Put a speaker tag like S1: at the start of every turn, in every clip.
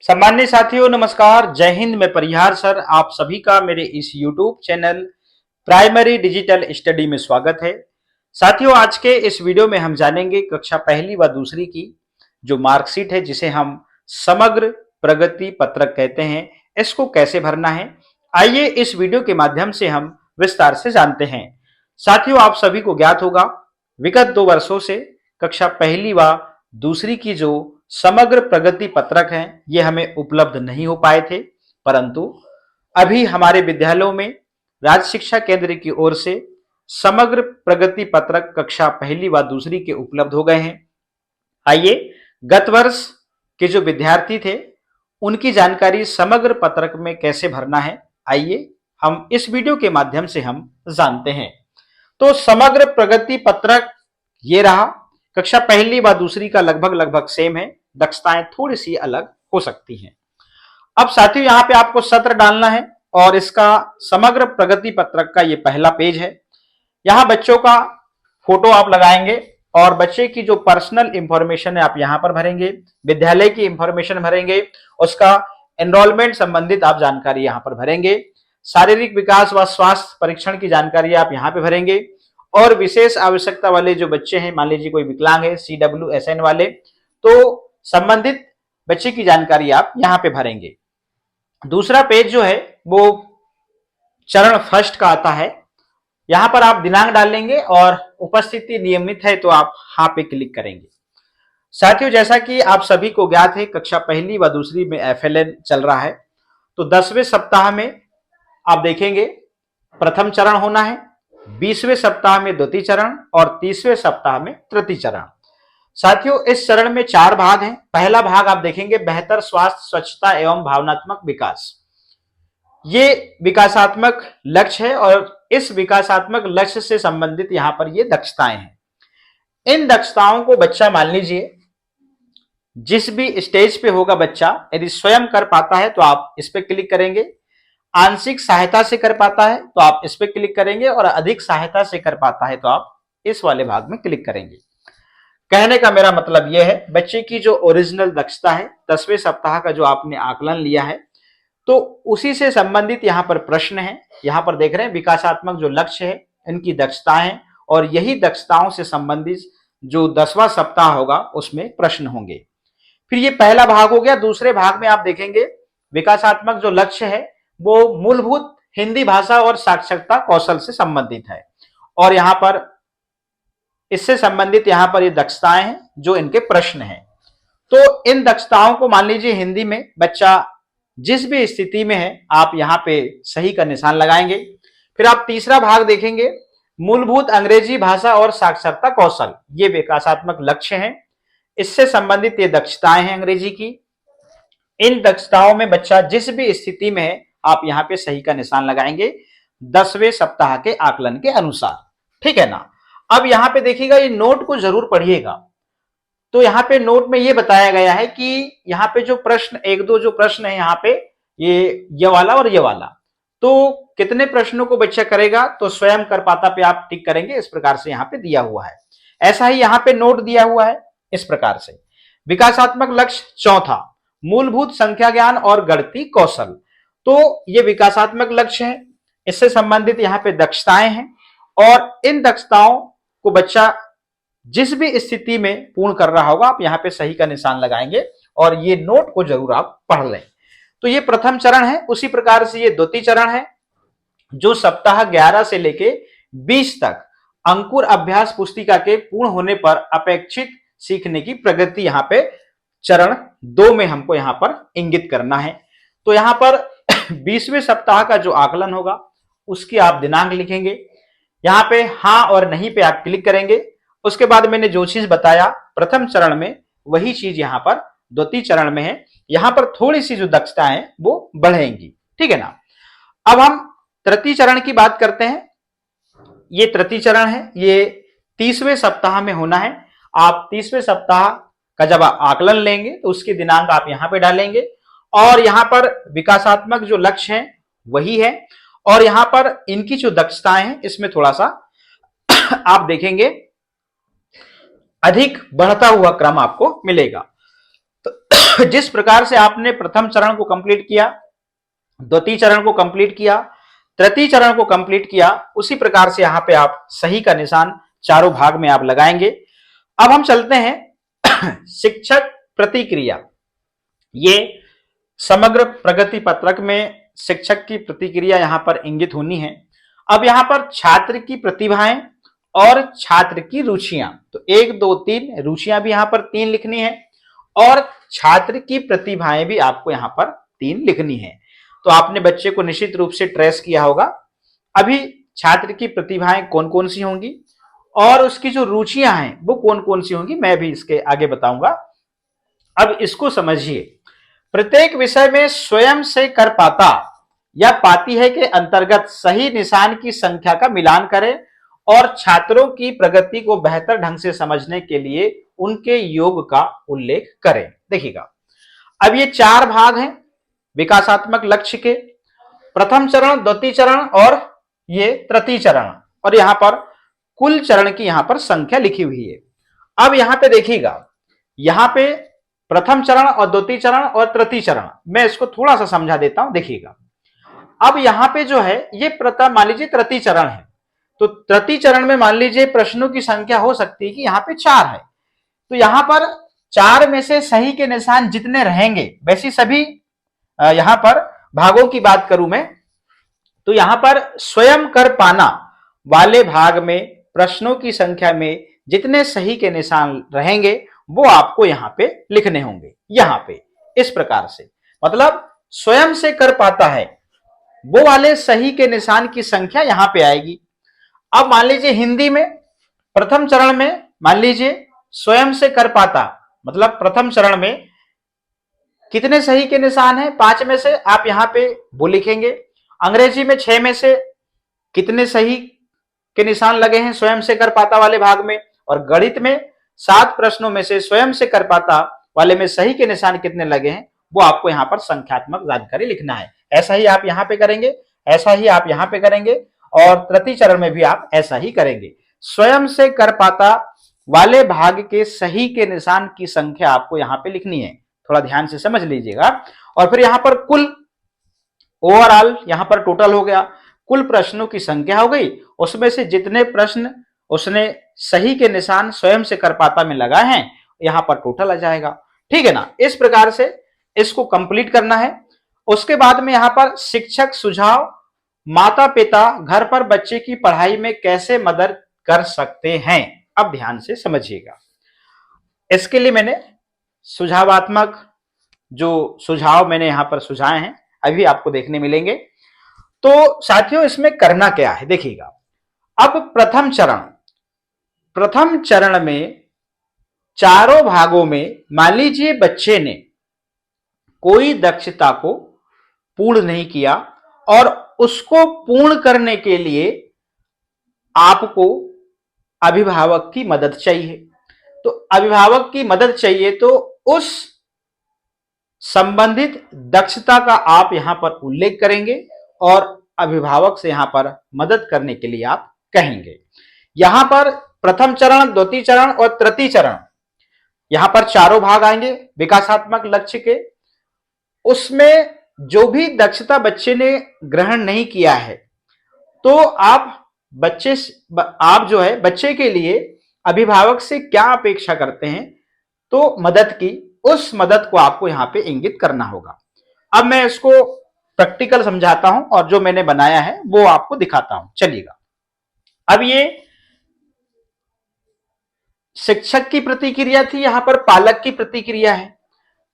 S1: सम्मानित साथियों नमस्कार, जय हिंद। मैं परिहार सर आप सभी का मेरे इस YouTube channel primary digital study में स्वागत है। साथियों, आज के इस वीडियो में हम जानेंगे कक्षा पहली व दूसरी की जो मार्कशीट है, जिसे हम समग्र प्रगति पत्रक कहते हैं, इसको कैसे भरना है, आइए इस वीडियो के माध्यम से हम विस्तार से जानते हैं। साथियों, आप सभी को ज्ञात होगा, विगत 2 वर्षों से कक्षा पहली व दूसरी की जो समग्र प्रगति पत्रक हैं, ये हमें उपलब्ध नहीं हो पाए थे, परंतु अभी हमारे विद्यालयों में राज्य शिक्षा केंद्र की ओर से समग्र प्रगति पत्रक कक्षा पहली व दूसरी के उपलब्ध हो गए हैं। आइए गत वर्ष के जो विद्यार्थी थे उनकी जानकारी समग्र पत्रक में कैसे भरना है, आइए हम इस वीडियो के माध्यम से हम जानते हैं। तो समग्र प्रगति पत्रक ये रहा। कक्षा पहली व दूसरी का लगभग सेम है, दक्षताएं थोड़ी सी अलग हो सकती हैं। अब साथियों, यहां पे आपको सत्र डालना है और इसका समग्र प्रगति पत्रक का ये पहला पेज है। यहां बच्चों का फोटो आप लगाएंगे और बच्चे की जो पर्सनल इंफॉर्मेशन है आप यहां पर भरेंगे, विद्यालय की इंफॉर्मेशन भरेंगे, उसका एनरोलमेंट संबंधित आप जानकारी यहां पर भरेंगे, शारीरिक विकास व स्वास्थ्य परीक्षण की जानकारी आप यहां पे भरेंगे, और विशेष आवश्यकता वाले जो बच्चे हैं, मान लीजिए कोई विकलांग है, CWSN वाले, तो संबंधित बच्चे की जानकारी आप यहां पे भरेंगे। दूसरा पेज जो है वो चरण फर्स्ट का आता है। यहां पर आप दिनांक डालेंगे और उपस्थिति नियमित है तो आप हाँ पे क्लिक करेंगे। साथियों, जैसा कि आप सभी को ज्ञात है, कक्षा पहली व दूसरी में FLN चल रहा है, तो 10वें सप्ताह में आप देखेंगे प्रथम चरण होना है, 20वें सप्ताह में द्वितीय चरण और 30वें सप्ताह में तृतीय चरण। साथियों, इस चरण में 4 भाग हैं। पहला भाग आप देखेंगे बेहतर स्वास्थ्य, स्वच्छता एवं भावनात्मक विकास। ये विकासात्मक लक्ष्य है और इस विकासात्मक लक्ष्य से संबंधित यहां पर ये दक्षताएं हैं। इन दक्षताओं को बच्चा, मान लीजिए जिस भी स्टेज पे होगा बच्चा, यदि स्वयं कर पाता है तो आप इस पे क्लिक करेंगे, आंशिक सहायता से कर पाता है तो आप इस पे क्लिक करेंगे, और अधिक सहायता से कर पाता है तो आप इस वाले भाग में क्लिक करेंगे। कहने का मेरा मतलब यह है, बच्चे की जो ओरिजिनल दक्षता है, 10वें सप्ताह का जो आपने आकलन लिया है, तो उसी से संबंधित यहां पर प्रश्न है। यहां पर देख रहे हैं विकासात्मक जो लक्ष्य है, इनकी दक्षताएं हैं, और यही दक्षताओं से संबंधित जो 10वां सप्ताह होगा उसमें प्रश्न होंगे। फिर ये पहला भाग हो गया। दूसरे भाग में आप देखेंगे विकासात्मक जो लक्ष्य है वो मूलभूत हिंदी भाषा और साक्षरता कौशल से संबंधित है, और यहां पर इससे संबंधित यहां पर ये दक्षताएं हैं जो इनके प्रश्न हैं। तो इन दक्षताओं को, मान लीजिए हिंदी में बच्चा जिस भी स्थिति में है, आप यहां पे सही का निशान लगाएंगे। फिर आप तीसरा भाग देखेंगे मूलभूत अंग्रेजी भाषा और साक्षरता कौशल, ये विकासात्मक लक्ष्य हैं, इससे संबंधित ये दक्षताएं हैं अंग्रेजी की। इन दक्षताओं में बच्चा जिस भी स्थिति में है आप यहां पे सही का निशान लगाएंगे 10वें सप्ताह के आकलन के अनुसार, ठीक है ना। अब यहां पे देखिएगा, ये नोट को जरूर पढ़िएगा। तो यहां पे नोट में ये बताया गया है कि यहां पे जो प्रश्न, 1-2 जो प्रश्न है यहां पे, ये वाला और ये वाला, तो कितने प्रश्नों को बच्चा करेगा, तो स्वयं कर पाता पे आप टिक करेंगे, इस प्रकार से यहां पे दिया हुआ है। ऐसा ही यहां पे नोट दिया हुआ है इस प्रकार से। विकासात्मक लक्ष्य चौथा, मूलभूत संख्या ज्ञान और गणितीय कौशल, तो ये विकासात्मक लक्ष्य है, इससे संबंधित यहां पे दक्षताएं हैं, और इन दक्षताओं को बच्चा जिस भी स्थिति में पूर्ण कर रहा होगा आप यहां पे सही का निशान लगाएंगे, और ये नोट को जरूर आप पढ़ लें। तो ये प्रथम चरण है। उसी प्रकार से ये द्वितीय चरण है, जो सप्ताह 11 से लेके 20 तक अंकुर अभ्यास पुस्तिका के पूर्ण होने पर अपेक्षित सीखने की प्रगति यहां पे चरण 2 में हमको यहां पर इंगित करना है। तो यहां पर 20वें सप्ताह का जो आकलन होगा उसकी आप दिनांक लिखेंगे, यहां पे हां और नहीं पे आप क्लिक करेंगे। उसके बाद मैंने जो चीज बताया प्रथम चरण में, वही चीज यहां पर द्वितीय चरण में है। यहां पर थोड़ी सी जो दक्षता है वो बढ़ेंगी, ठीक है ना। अब हम तृतीय चरण की बात करते हैं। ये तृतीय चरण है, ये 30वें सप्ताह में होना है। आप 30वें सप्ताह का जब आकलन लेंगे तो उसकी दिनांक आप यहां पे डालेंगे, और यहां पर विकासात्मक जो लक्ष्य है वही है, और यहां पर इनकी जो दक्षताएं हैं इसमें थोड़ा सा आप देखेंगे अधिक बढ़ता हुआ क्रम आपको मिलेगा। तो जिस प्रकार से आपने प्रथम चरण को कंप्लीट किया, द्वितीय चरण को कंप्लीट किया, तृतीय चरण को कंप्लीट किया, उसी प्रकार से यहां पे आप सही का निशान चारों भाग में आप लगाएंगे। अब हम चलते हैं शिक्षक प्रतिक्रिया। ये समग्र प्रगति पत्रक में शिक्षक की प्रतिक्रिया यहां पर इंगित होनी है। अब यहां पर छात्र की प्रतिभाएं और छात्र की रुचियां, तो 1 2 3 रुचियां भी यहां पर 3 लिखनी है और छात्र की प्रतिभाएं भी आपको यहां पर 3 लिखनी है। तो आपने बच्चे को निश्चित रूप से ट्रेस किया होगा। अभी छात्र की प्रतिभाएं कौन कौन सी होंगी और उसकी जो रुचियां हैं वो कौन कौन सी होंगी, मैं भी इसके आगे बताऊंगा। अब इसको समझिए, प्रत्येक विषय में स्वयं से कर पाता या पाती है के अंतर्गत सही निशान की संख्या का मिलान करें और छात्रों की प्रगति को बेहतर ढंग से समझने के लिए उनके योग का उल्लेख करें। देखिएगा, अब ये 4 भाग हैं विकासात्मक लक्ष्य के, प्रथम चरण, द्वितीय चरण और ये तृतीय चरण, और यहां पर कुल चरण की यहां पर संख्या लिखी हुई है। अब यहां पे देखिएगा, यहां पे प्रथम चरण और द्वितीय चरण और तृतीय चरण, मैं इसको थोड़ा सा समझा देता हूं। देखिएगा, अब यहां पे जो है ये प्रथम, मान लीजिए तृतीय चरण है, तो तृतीय चरण में मान लीजिए प्रश्नों की संख्या हो सकती है कि यहां पे 4 है, तो यहां पर 4 में से सही के निशान जितने रहेंगे, वैसी सभी यहां पर भागों की बात करूं मैं, तो यहां पर स्वयं कर पाना वाले भाग में प्रश्नों की संख्या में जितने सही के निशान रहेंगे वो आपको यहां पे लिखने होंगे। यहां पे इस प्रकार से, मतलब स्वयं से कर पाता है वो वाले सही के निशान की संख्या यहां पे आएगी। अब मान लीजिए हिंदी में प्रथम चरण में मान लीजिए स्वयं से कर पाता, मतलब प्रथम चरण में कितने सही के निशान हैं, 5 में से आप यहां पे वो लिखेंगे। अंग्रेजी में 6 में से कितने सही के निशान लगे हैं स्वयं से कर पाता वाले भाग में, और गणित में 7 प्रश्नों में से स्वयं से कर पाता वाले में सही के निशान कितने लगे हैं वो आपको यहां पर संख्यात्मक जानकारी लिखना है। ऐसा ही आप यहां पे करेंगे, ऐसा ही आप यहां पे करेंगे, और तृतीय चरण में भी आप ऐसा ही करेंगे। स्वयं से कर पाता वाले भाग के सही के निशान की संख्या आपको यहां पे लिखनी है, थोड़ा ध्यान से समझ लीजिएगा। और फिर यहां पर कुल, ओवरऑल यहां पर टोटल हो गया, कुल प्रश्नों की संख्या हो गई, उसमें से जितने प्रश्न उसने सही के निशान स्वयं से कर पाता में लगाए हैं यहां पर टोटल आ जाएगा। ठीक है ना, इस प्रकार से इसको कंप्लीट करना है। उसके बाद में यहां पर शिक्षक सुझाव, माता पिता घर पर बच्चे की पढ़ाई में कैसे मदद कर सकते हैं। अब ध्यान से समझिएगा, इसके लिए मैंने सुझावात्मक जो सुझाव मैंने यहां पर सुझाए हैं अभी आपको देखने मिलेंगे। तो साथियों, इसमें करना क्या है देखिएगा। अब प्रथम चरण में चारों भागों में मान लीजिए बच्चे ने कोई दक्षता को पूर्ण नहीं किया और उसको पूर्ण करने के लिए आपको अभिभावक की मदद चाहिए। तो अभिभावक की मदद चाहिए तो उस संबंधित दक्षता का आप यहां पर उल्लेख करेंगे और अभिभावक से यहां पर मदद करने के लिए आप कहेंगे। यहां पर प्रथम चरण, द्वितीय चरण और तृतीय चरण, यहां पर चारों भाग आएंगे विकासात्मक लक्ष्य के। उसमें जो भी दक्षता बच्चे ने ग्रहण नहीं किया है तो आप जो है बच्चे के लिए अभिभावक से क्या अपेक्षा करते हैं, तो मदद की, उस मदद को आपको यहां पे इंगित करना होगा। अब मैं इसको प्रैक्टिकल समझाता हूं और जो मैंने बनाया है वो आपको दिखाता हूं, चलिएगा। अब ये शिक्षक की प्रतिक्रिया थी, यहां पर पालक की प्रतिक्रिया है।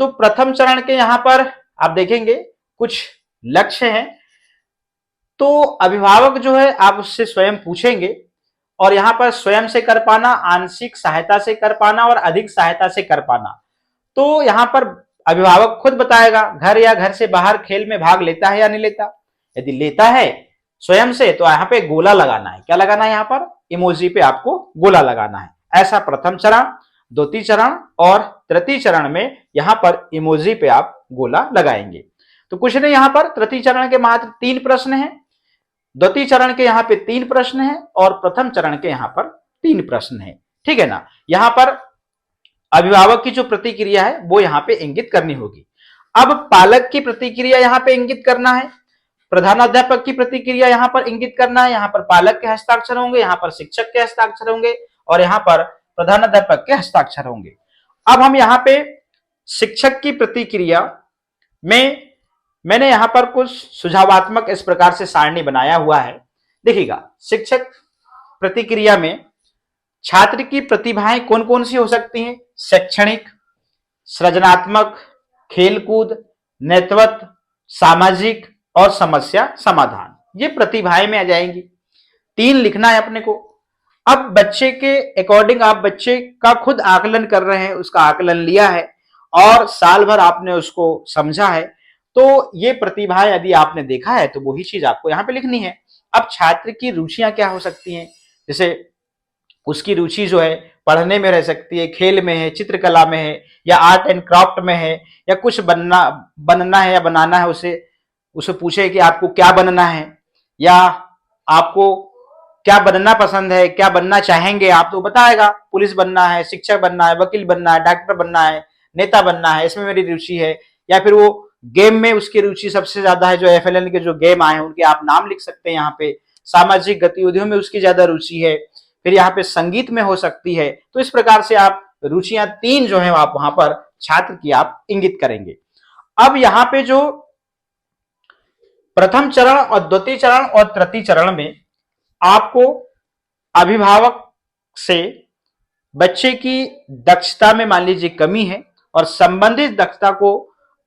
S1: तो प्रथम चरण के यहां पर आप देखेंगे कुछ लक्ष्य हैं, तो अभिभावक जो है आप उससे स्वयं पूछेंगे, और यहां पर स्वयं से कर पाना, आंशिक सहायता से कर पाना और अधिक सहायता से कर पाना। तो यहां पर अभिभावक खुद बताएगा घर या घर से बाहर खेल में भाग लेता है या नहीं लेता। यदि लेता है स्वयं से तो यहां पे गोला लगाना है। क्या लगाना है, यहां पर इमोजी पे आपको गोला लगाना है। ऐसा प्रथम चरण, द्वितीय चरण और तृतीय चरण में यहां पर इमोजी पे आप गोला लगाएंगे। तो कुछ नहीं, यहां पर तृतीय चरण के मात्र 3 प्रश्न हैं, द्वितीय चरण के यहां पे 3 प्रश्न हैं और प्रथम चरण के यहां पर 3 प्रश्न हैं। ठीक है ना, यहां पर अभिभावक की जो प्रतिक्रिया है वो यहाँ पे इंगित करनी होगी। अब पालक की प्रतिक्रिया यहाँ पे इंगित करना है, प्रधानाध्यापक की प्रतिक्रिया यहाँ पर इंगित करना है, यहाँ पर पालक के हस्ताक्षर होंगे, यहाँ पर शिक्षक के हस्ताक्षर होंगे और यहाँ पर प्रधानाध्यापक के हस्ताक्षर होंगे। अब हम यहाँ पे शिक्षक की प्रतिक्रिया में मैंने यहाँ पर कुछ सुझावात्मक इस प्रकार से सारणी बनाया हुआ है। देखिएगा, शिक्षक प्रतिक्रिया में छात्र की प्रतिभाएं कौन कौन सी हो सकती हैं? शैक्षणिक, सृजनात्मक, खेलकूद, नेतृत्व, सामाजिक और समस्या समाधान, ये प्रतिभाएं में आ जाएंगी। 3 लिखना है अपने को। अब बच्चे के अकॉर्डिंग आप बच्चे का खुद आकलन कर रहे हैं, उसका आकलन लिया है और साल भर आपने उसको समझा है, तो ये प्रतिभाएं यदि आपने देखा है तो वही चीज आपको यहाँ पे लिखनी है। अब छात्र की रुचियां क्या हो सकती हैं? जैसे उसकी रुचि जो है पढ़ने में रह सकती है, खेल में है, चित्रकला में है, या आर्ट एंड क्राफ्ट में है, या कुछ बनना है या बनाना है। उसे पूछे कि आपको क्या बनना है, या आपको क्या बनना पसंद है, क्या बनना चाहेंगे आप, तो बताएगा पुलिस बनना है, शिक्षक बनना है, वकील बनना है, डॉक्टर बनना है, नेता बनना है, इसमें मेरी रुचि है। या फिर वो गेम में उसकी रुचि सबसे ज्यादा है, जो FLN के जो गेम आए हैं उनके आप नाम लिख सकते हैं यहाँ पे। सामाजिक गतिविधियों में उसकी ज्यादा रुचि है, फिर यहाँ पे संगीत में हो सकती है। तो इस प्रकार से आप रुचियां 3 जो है आप वहां पर छात्र की आप इंगित करेंगे। अब यहाँ पे जो प्रथम चरण और द्वितीय चरण और तृतीय चरण में आपको अभिभावक से बच्चे की दक्षता में मान लीजिए कमी है और संबंधित दक्षता को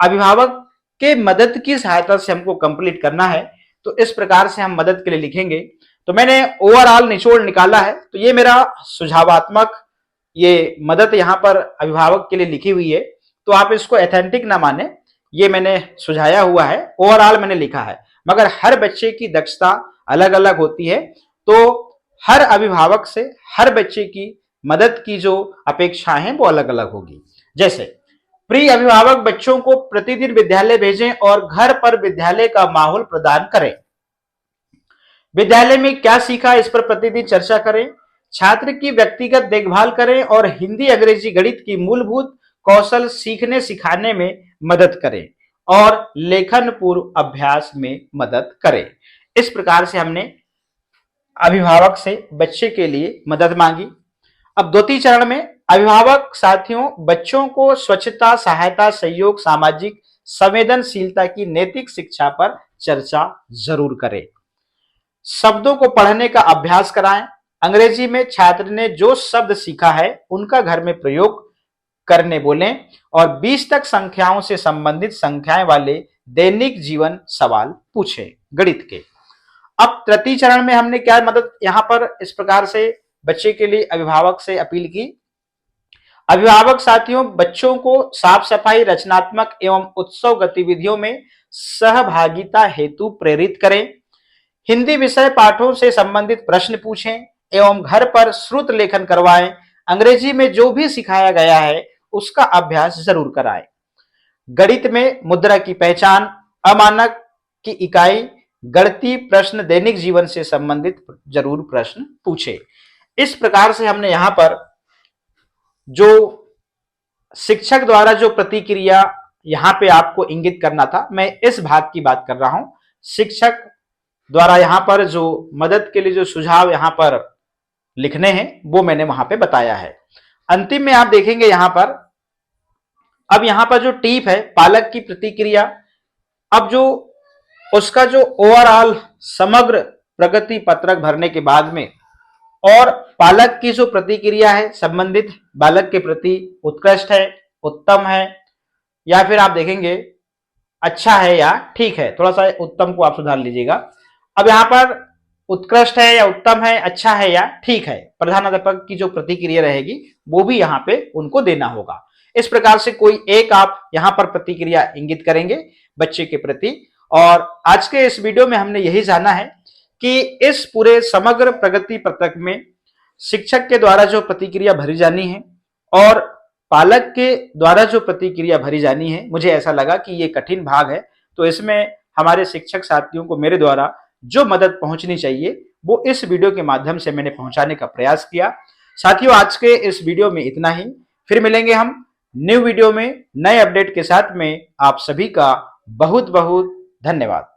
S1: अभिभावक के मदद की सहायता से हमको कंप्लीट करना है, तो इस प्रकार से हम मदद के लिए लिखेंगे। तो मैंने ओवरऑल निचोड़ निकाला है, तो ये मेरा सुझावात्मक ये मदद यहाँ पर अभिभावक के लिए लिखी हुई है। तो आप इसको एथेंटिक ना माने, ये मैंने सुझाया हुआ है, ओवरऑल मैंने लिखा है, मगर हर बच्चे की दक्षता अलग अलग होती है, तो हर अभिभावक से हर बच्चे की मदद की जो अपेक्षा है वो अलग अलग होगी। जैसे प्रिय अभिभावक बच्चों को प्रतिदिन विद्यालय भेजें और घर पर विद्यालय का माहौल प्रदान करें। विद्यालय में क्या सीखा इस पर प्रतिदिन चर्चा करें। छात्र की व्यक्तिगत देखभाल करें और हिंदी, अंग्रेजी, गणित की मूलभूत कौशल सीखने सिखाने में मदद करें और लेखन पूर्व अभ्यास में मदद करें। इस प्रकार से हमने अभिभावक से बच्चे के लिए मदद मांगी। अब द्वितीय चरण में अभिभावक साथियों बच्चों को स्वच्छता, सहायता, सहयोग, सामाजिक संवेदनशीलता की नैतिक शिक्षा पर चर्चा जरूर करें। शब्दों को पढ़ने का अभ्यास कराएं। अंग्रेजी में छात्र ने जो शब्द सीखा है उनका घर में प्रयोग करने बोलें और 20 तक संख्याओं से संबंधित संख्याएं वाले दैनिक जीवन सवाल पूछें गणित के। अब तृतीय चरण में हमने क्या मदद यहां पर इस प्रकार से बच्चे के लिए अभिभावक से अपील की। अभिभावक साथियों बच्चों को साफ सफाई, रचनात्मक एवं उत्सव गतिविधियों में सहभागिता हेतु प्रेरित करें। हिंदी विषय पाठों से संबंधित प्रश्न पूछें एवं घर पर श्रुत लेखन करवाएं। अंग्रेजी में जो भी सिखाया गया है उसका अभ्यास जरूर कराएं। गणित में मुद्रा की पहचान, अमानक की इकाई, गणितीय प्रश्न, दैनिक जीवन से संबंधित जरूर प्रश्न पूछे। इस प्रकार से हमने यहां पर जो शिक्षक द्वारा जो प्रतिक्रिया यहां पे आपको इंगित करना था, मैं इस भाग की बात कर रहा हूं। शिक्षक द्वारा यहां पर जो मदद के लिए जो सुझाव यहां पर लिखने हैं वो मैंने वहां पे बताया है। अंतिम में आप देखेंगे यहां पर, अब यहां पर जो टिप है पालक की प्रतिक्रिया, अब जो उसका जो ओवरऑल समग्र प्रगति पत्रक भरने के बाद में और पालक की जो प्रतिक्रिया है संबंधित बालक के प्रति उत्कृष्ट है, उत्तम है, या फिर आप देखेंगे अच्छा है या ठीक है, थोड़ा सा उत्तम को आप सुधार लीजिएगा। अब यहां पर उत्कृष्ट है या उत्तम है, अच्छा है या ठीक है, प्रधानाध्यापक की जो प्रतिक्रिया रहेगी वो भी यहाँ पे उनको देना होगा। इस प्रकार से कोई एक आप यहाँ पर प्रतिक्रिया इंगित करेंगे बच्चे के प्रति। और आज के इस वीडियो में हमने यही जाना है कि इस पूरे समग्र प्रगति पत्रक में शिक्षक के द्वारा जो प्रतिक्रिया भरी जानी है और पालक के द्वारा जो प्रतिक्रिया भरी जानी है, मुझे ऐसा लगा कि ये कठिन भाग है, तो इसमें हमारे शिक्षक साथियों को मेरे द्वारा जो मदद पहुंचनी चाहिए वो इस वीडियो के माध्यम से मैंने पहुंचाने का प्रयास किया। साथियों आज के इस वीडियो में इतना ही। फिर मिलेंगे हम न्यू वीडियो में नए अपडेट के साथ में। आप सभी का बहुत बहुत धन्यवाद।